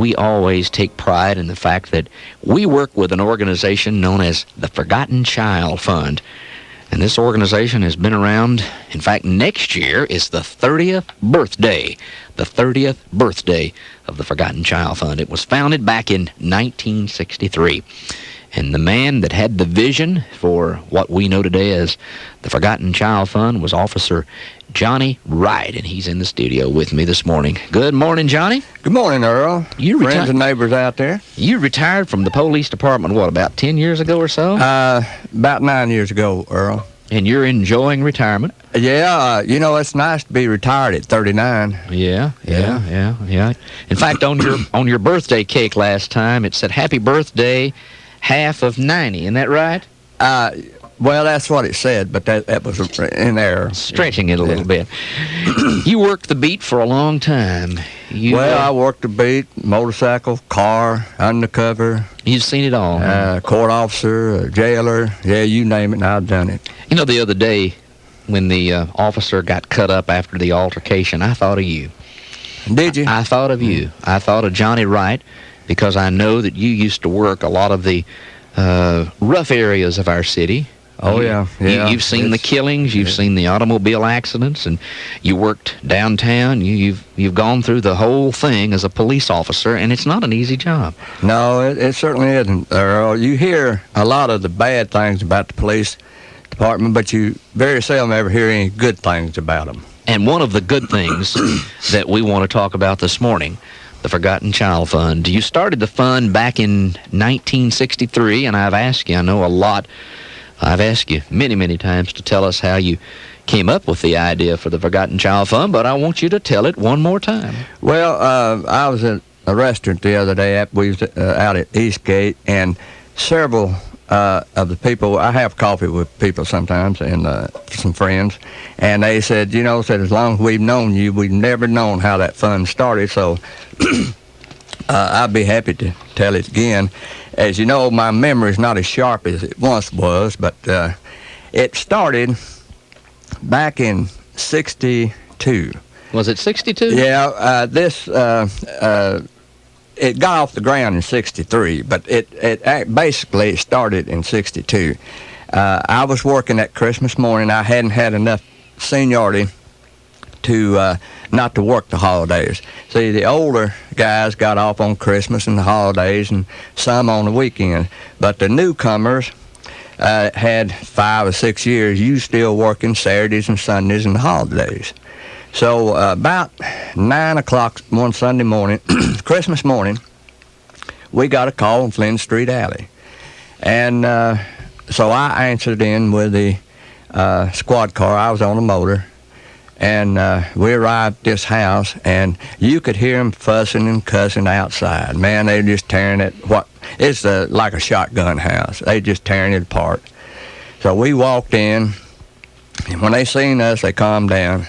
we always take pride in the fact that we work with an organization known as the Forgotten Child Fund. And this organization has been around. In fact, next year is the 30th birthday. The 30th birthday of the Forgotten Child Fund. It was founded back in 1963. And the man that had the vision for what we know today as the Forgotten Child Fund was Officer Johnny Wright, and he's in the studio with me this morning. Good morning, Johnny. Good morning, Earl. Friends and neighbors out there. You retired from the police department, what, about 10 years ago or so? About 9 years ago, Earl. And you're enjoying retirement? Yeah, it's nice to be retired at 39. Yeah. In fact, on your birthday cake last time, it said, "Happy birthday, half of 90." Isn't that right? Well, that's what it said, but that was in there. Stretching it a little bit. You worked the beat for a long time. I worked the beat, motorcycle, car, undercover. You've seen it all. Court officer, jailer. Yeah, you name it, and I've done it. The other day, when the officer got cut up after the altercation, I thought of you. Did you? I thought of you. I thought of Johnny Wright, because I know that you used to work a lot of the rough areas of our city. Oh, yeah. You've seen the killings, you've seen the automobile accidents, and you worked downtown. You've gone through the whole thing as a police officer, and it's not an easy job. No, it certainly isn't, Earl. You hear a lot of the bad things about the police department, but you very seldom ever hear any good things about them. And one of the good things that we want to talk about this morning, the Forgotten Child Fund. You started the fund back in 1963, and I've asked you, I know a lot, I've asked you many, many times to tell us how you came up with the idea for the Forgotten Child Fund, but I want you to tell it one more time. Well, I was at a restaurant the other day. We was out at Eastgate, and several of the people, I have coffee with people sometimes, and some friends, and they said, as long as we've known you, we've never known how that fund started, so I'd be happy to tell it again. As you know, my memory is not as sharp as it once was, but it started back in 62. Was it 62? Yeah, it got off the ground in 63, but it basically started in 62. I was working that Christmas morning. I hadn't had enough seniority to not to work the holidays. See, the older guys got off on Christmas and the holidays, and some on the weekend. But the newcomers had 5 or 6 years. You still working Saturdays and Sundays and the holidays. So about 9 o'clock one Sunday morning, Christmas morning, we got a call on Flynn Street Alley. And so I answered in with the squad car. I was on a motor. And we arrived at this house, and you could hear them fussing and cussing outside. Man, they were just tearing it. It's like a shotgun house. They just tearing it apart. So we walked in, and when they seen us, they calmed down.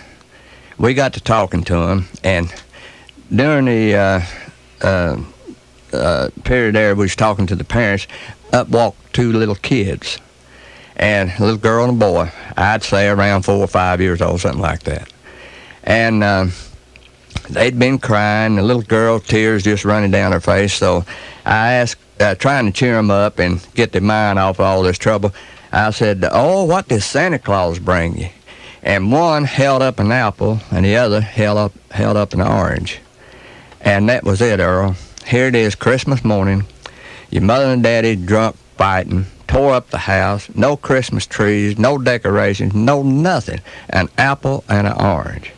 We got to talking to them, and during the period there, we was talking to the parents. Up walked 2 little kids. And a little girl and a boy, I'd say around 4 or 5 years old, something like that. And they'd been crying, the little girl, tears just running down her face. So I asked, trying to cheer them up and get their mind off all this trouble, I said, "Oh, what does Santa Claus bring you?" And one held up an apple, and the other held up an orange. And that was it, Earl. Here it is, Christmas morning. Your mother and daddy drunk, fighting. Tore up the house, no Christmas trees, no decorations, no nothing. An apple and an orange.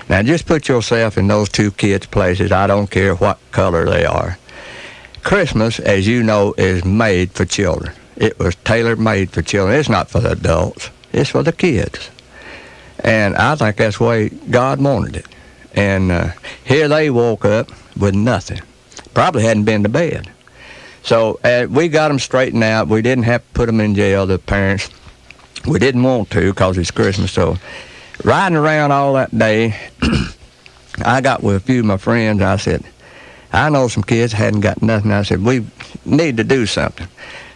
Now just put yourself in those 2 kids' places. I don't care what color they are. Christmas, as you know, is made for children. It was tailor-made for children. It's not for the adults. It's for the kids. And I think that's the way God wanted it. And here they woke up with nothing. Probably hadn't been to bed. So we got them straightened out. We didn't have to put them in jail, the parents. We didn't want to because it's Christmas. So riding around all that day, I got with a few of my friends. I said, I know some kids hadn't got nothing. I said, we need to do something.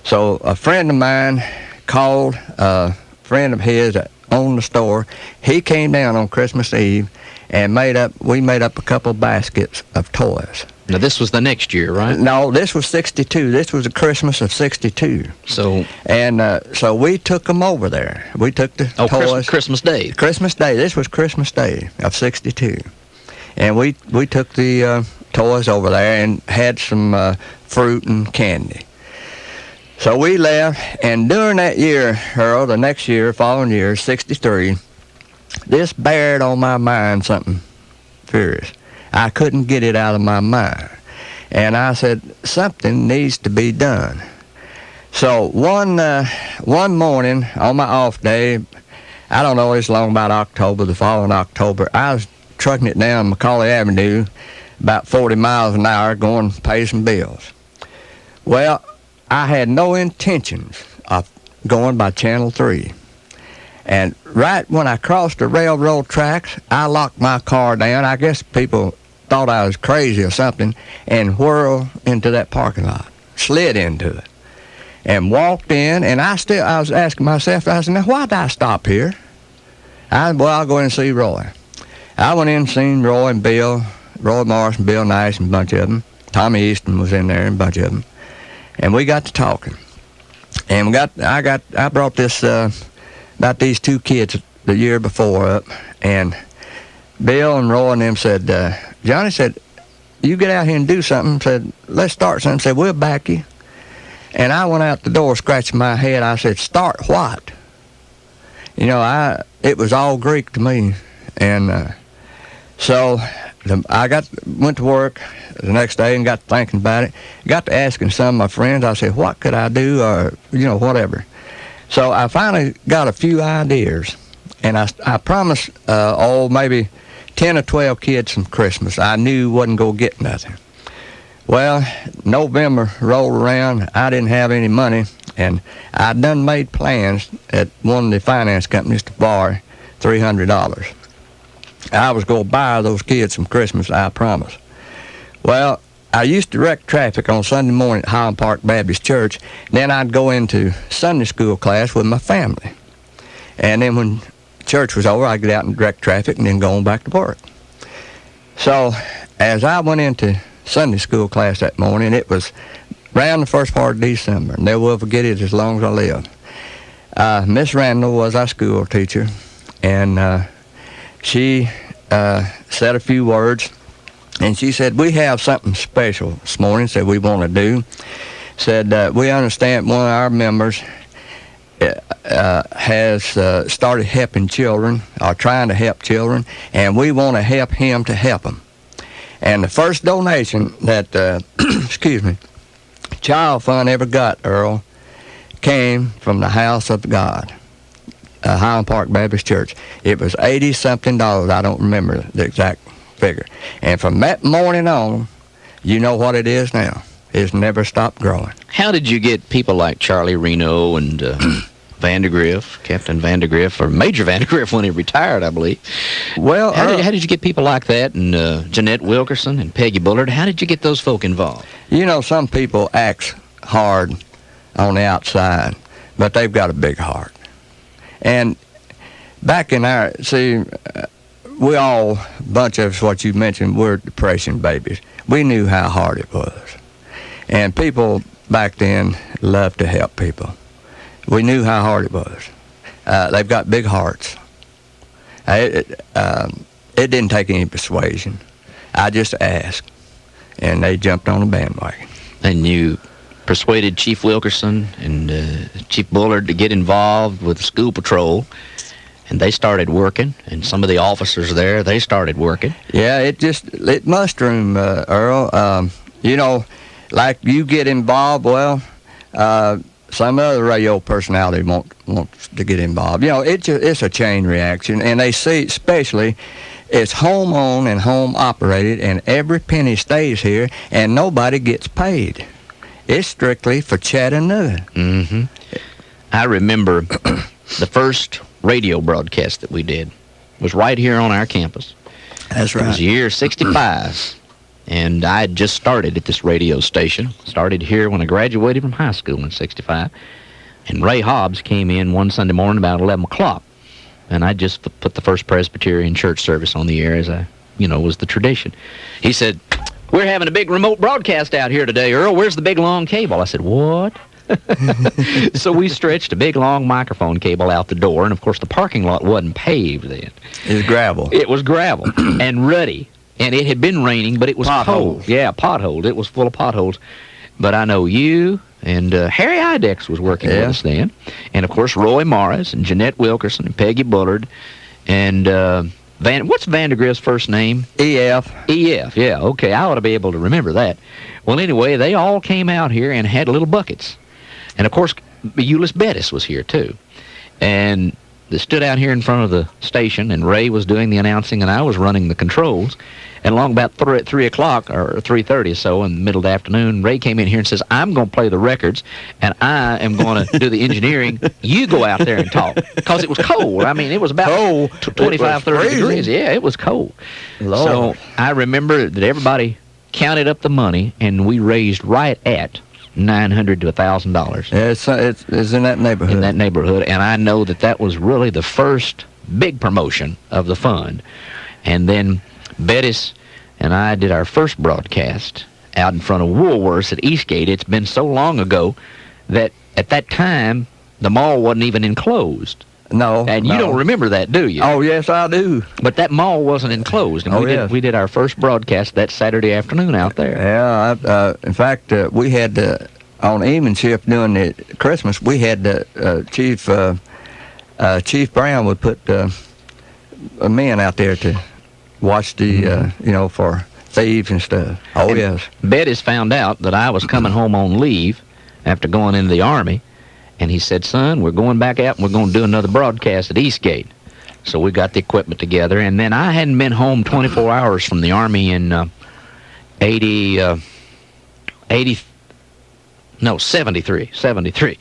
So a friend of mine called a friend of his that owned the store. He came down on Christmas Eve and we made up a couple baskets of toys. Now, this was the next year, right? No, this was 62. This was the Christmas of 62. So we took them over there. We took the toys. Christmas Day. Christmas Day. This was Christmas Day of 62. And we took the toys over there and had some fruit and candy. So we left, and during that year, Earl, the next year, following year, 63, this bared on my mind something furious. I couldn't get it out of my mind. And I said, something needs to be done. So one morning on my off day, I don't know, it's long about October, the following October, I was trucking it down Macaulay Avenue about 40 miles an hour going to pay some bills. Well, I had no intentions of going by Channel 3. And right when I crossed the railroad tracks, I locked my car down. I guess people thought I was crazy or something, and whirled into that parking lot, slid into it, and walked in. And I was asking myself, I said, now why did I stop here? I'll go in and see Roy. I went in and seen Roy and Bill, Roy Morris and Bill Nice and a bunch of them. Tommy Easton was in there and a bunch of them. And we got to talking. And I brought this, about these two kids the year before up, and Bill and Roy and them said, Johnny said, you get out here and do something. Said, let's start something. Said, we'll back you. And I went out the door scratching my head. I said, start what? You know, it was all Greek to me. And so I went to work the next day and got thinking about it. Got to asking some of my friends. I said, what could I do, or, you know, whatever. So I finally got a few ideas. And I promised, maybe 10 or 12 kids some Christmas. I knew wasn't going to get nothing. Well, November rolled around. I didn't have any money, and I'd done made plans at one of the finance companies to borrow $300. I was going to buy those kids some Christmas, I promised. Well, I used to direct traffic on Sunday morning at Highland Park Baptist Church. Then I'd go into Sunday school class with my family. And then when church was over, I'd get out and direct traffic and then go on back to work. So as I went into Sunday school class that morning, it was around the first part of December, and never will forget it as long as I live. Miss Randall was our school teacher, and she said a few words, and she said, we have something special this morning, said we want to do. Said, we understand one of our members has started helping children, or trying to help children, and we want to help him to help them. And the first donation that, Child Fund ever got, Earl, came from the House of God, Highland Park Baptist Church. It was $80-something. I don't remember the exact figure. And from that morning on, you know what it is now. It's never stopped growing. How did you get people like Charlie Reno and Vandergriff, Captain Vandergriff, or Major Vandergriff when he retired, I believe? Well, how did you get people like that, and Jeanette Wilkerson and Peggy Bullard? How did you get those folk involved? You know, some people act hard on the outside, but they've got a big heart. And back in we all, a bunch of us, what you mentioned, we're depression babies. We knew how hard it was. And people back then loved to help people. We knew how hard it was. They've got big hearts. It didn't take any persuasion. I just asked, and they jumped on the bandwagon. And you persuaded Chief Wilkerson and Chief Bullard to get involved with the school patrol, and they started working, and some of the officers there, they started working. Yeah, it mushroom, Earl. You know, like you get involved, well, some other radio personality wants to get involved. You know, it's a chain reaction, and they see, especially, it's home owned and home operated, and every penny stays here, and nobody gets paid. It's strictly for Chattanooga. Mm-hmm. I remember the first radio broadcast that we did was right here on our campus. That's right. It was the year 65. And I had just started at this radio station. Started here when I graduated from high school in 65. And Ray Hobbs came in one Sunday morning about 11 o'clock. And I just put the first Presbyterian church service on the air, as was the tradition. He said, we're having a big remote broadcast out here today, Earl. Where's the big, long cable? I said, what? So we stretched a big, long microphone cable out the door, and, of course, the parking lot wasn't paved then. It was gravel. It was gravel and ruddy, and it had been raining, but it was cold. Yeah, potholes. It was full of potholes. But I know you and Harry Idex was working with us then, and, of course, Roy Morris and Jeanette Wilkerson and Peggy Bullard and what's Vandergriff's first name? EF. EF, yeah, okay. I ought to be able to remember that. Well, anyway, they all came out here and had little buckets. And, of course, Euless Bettis was here, too. And they stood out here in front of the station, and Ray was doing the announcing, and I was running the controls. And along about 3 o'clock, or 3:30 or so, in the middle of the afternoon, Ray came in here and says, I'm going to play the records, and I am going to do the engineering. You go out there and talk. Because it was cold. I mean, it was about 25, 30 degrees. Yeah, it was cold. Lord. So I remember that everybody counted up the money, and we raised right at $900 to $1,000. Yeah, it's in that neighborhood. In that neighborhood, and I know that was really the first big promotion of the fund. And then Bettis and I did our first broadcast out in front of Woolworths at Eastgate. It's been so long ago that at that time the mall wasn't even enclosed. No. And you don't remember that, do you? Oh, yes, I do. But that mall wasn't enclosed. And we did our first broadcast that Saturday afternoon out there. Yeah, in fact, we had, on evening shift during the Christmas, we had Chief Brown would put men out there to watch the, for thieves and stuff. Oh, and yes. Bettis found out that I was coming home on leave after going into the Army. And he said, son, we're going back out and we're going to do another broadcast at Eastgate. So we got the equipment together. And then I hadn't been home 24 hours from the Army in 73.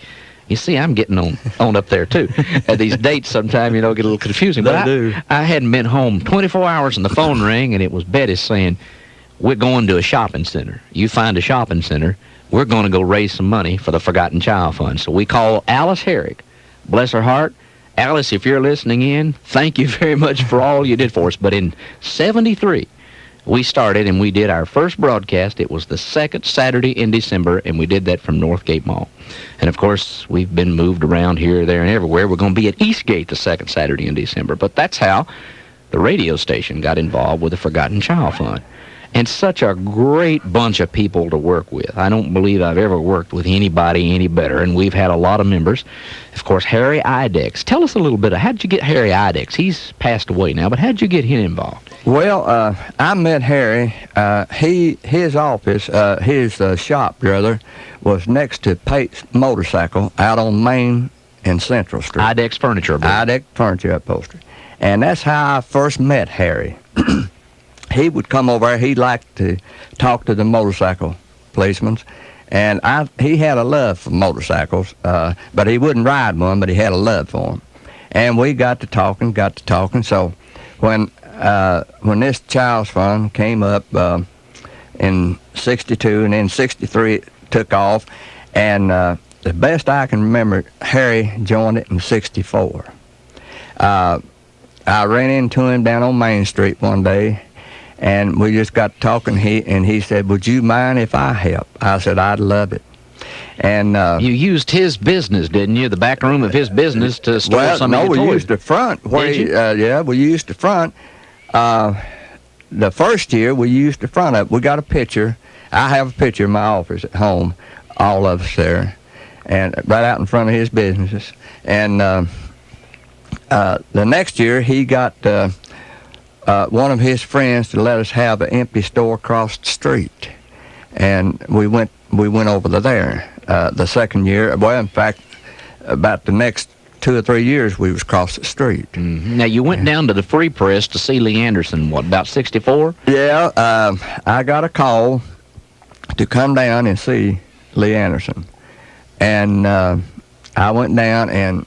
You see, I'm getting on up there, too. These dates sometimes, get a little confusing. But I hadn't been home 24 hours and the phone rang, and it was Bettis saying, we're going to a shopping center. You find a shopping center. We're going to go raise some money for the Forgotten Child Fund. So we call Alice Herrick. Bless her heart. Alice, if you're listening in, thank you very much for all you did for us. But in 73, we started and we did our first broadcast. It was the second Saturday in December, and we did that from Northgate Mall. And, of course, we've been moved around here, there, and everywhere. We're going to be at Eastgate the second Saturday in December. But that's how the radio station got involved with the Forgotten Child Fund. And such a great bunch of people to work with. I don't believe I've ever worked with anybody any better, and we've had a lot of members. Of course, Harry Idex. Tell us a little bit. How'd you get Harry Idex? He's passed away now, but how'd you get him involved? Well, I met Harry. His office, his shop, rather, was next to Pate's Motorcycle out on Main and Central Street. Idex Furniture. Idex Furniture Upholstery. And that's how I first met Harry. He would come over there. He liked to talk to the motorcycle policemen. And he had a love for motorcycles, but he wouldn't ride one, but he had a love for them. And we got to talking. So when this Child's Fund came up in 62 and then 63 it took off, and the best I can remember, Harry joined it in 64. I ran into him down on Main Street one day, and we just got talking. He said, would you mind if I help? I said, I'd love it. And you used his business, didn't you? The back room of his business to store some of your toys. No, we used the front. We used the front. The first year, we used the front of it. We got a picture. I have a picture in my office at home, all of us there, and right out in front of his businesses. And the next year, he got one of his friends to let us have an empty store across the street, and we went over there. The second year, well, in fact, about the next 2 or 3 years, we was across the street. Mm-hmm. Now, you went down to the Free Press to see Lee Anderson, what, about 64? Yeah, I got a call to come down and see Lee Anderson. And I went down, and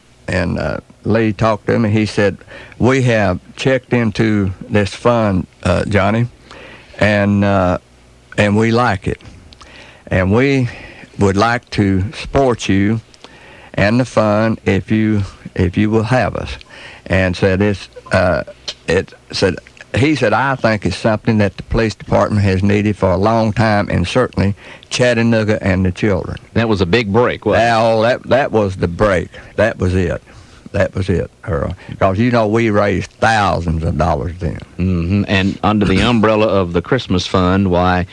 Lee talked to me. He said, we have checked into this fund, Johnny, and we like it. And we would like to support you and the fund if you will have us. And said it he said, I think it's something that the police department has needed for a long time, and certainly Chattanooga and the children. That was a big break, wasn't it? That was the break. That was it. That was it, Earl. Because, you know, we raised thousands of dollars then. Mm-hmm. And under the umbrella of the Christmas Fund, why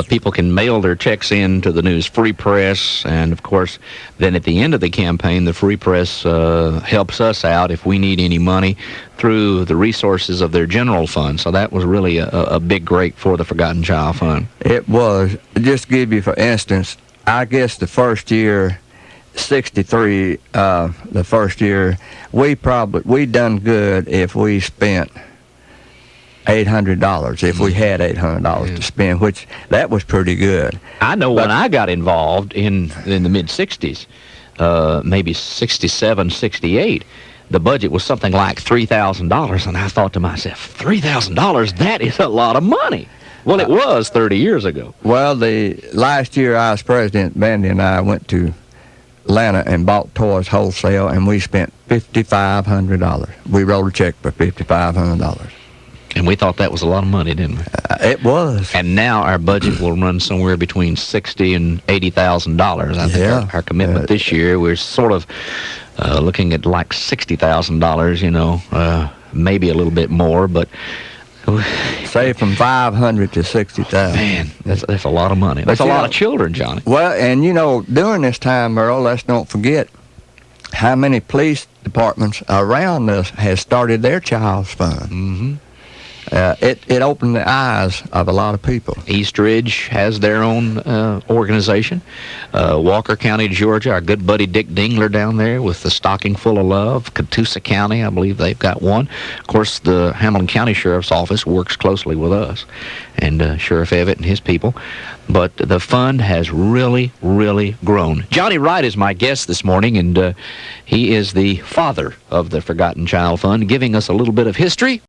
people can mail their checks in to the News Free Press. And, of course, then at the end of the campaign, the Free Press helps us out if we need any money through the resources of their general fund. So that was really a big break for the Forgotten Child Fund. It was. Just to give you, for instance, I guess the first year, 63, the first year, we done good if we spent $800, if we had $800 to spend, which that was pretty good. I know when I got involved in the mid-'60s, maybe 67, 68, the budget was something like $3,000, and I thought to myself, $3,000, that is a lot of money. Well, it was 30 years ago. Well, the last year I was president, Bandy and I went to Atlanta and bought toys wholesale, and we spent $5,500. We wrote a check for $5,500. And we thought that was a lot of money, didn't we? It was. And now our budget will run somewhere between $60,000 and $80,000. I think our commitment this year, we're sort of looking at like $60,000, you know, maybe a little bit more, but say from $500 to $60,000. Man, that's a lot of money. That's a lot of children, Johnny. Well, and you know, during this time, Earl, let's don't forget how many police departments around us has started their child's fund. Mm-hmm. It opened the eyes of a lot of people. East Ridge has their own organization. Walker County, Georgia, our good buddy Dick Dingler down there with the Stocking Full of Love. Catoosa County, I believe they've got one. Of course, the Hamilton County Sheriff's Office works closely with us, and Sheriff Evett and his people. But the fund has really, really grown. Johnny Wright is my guest this morning, and he is the father of the Forgotten Child Fund, giving us a little bit of history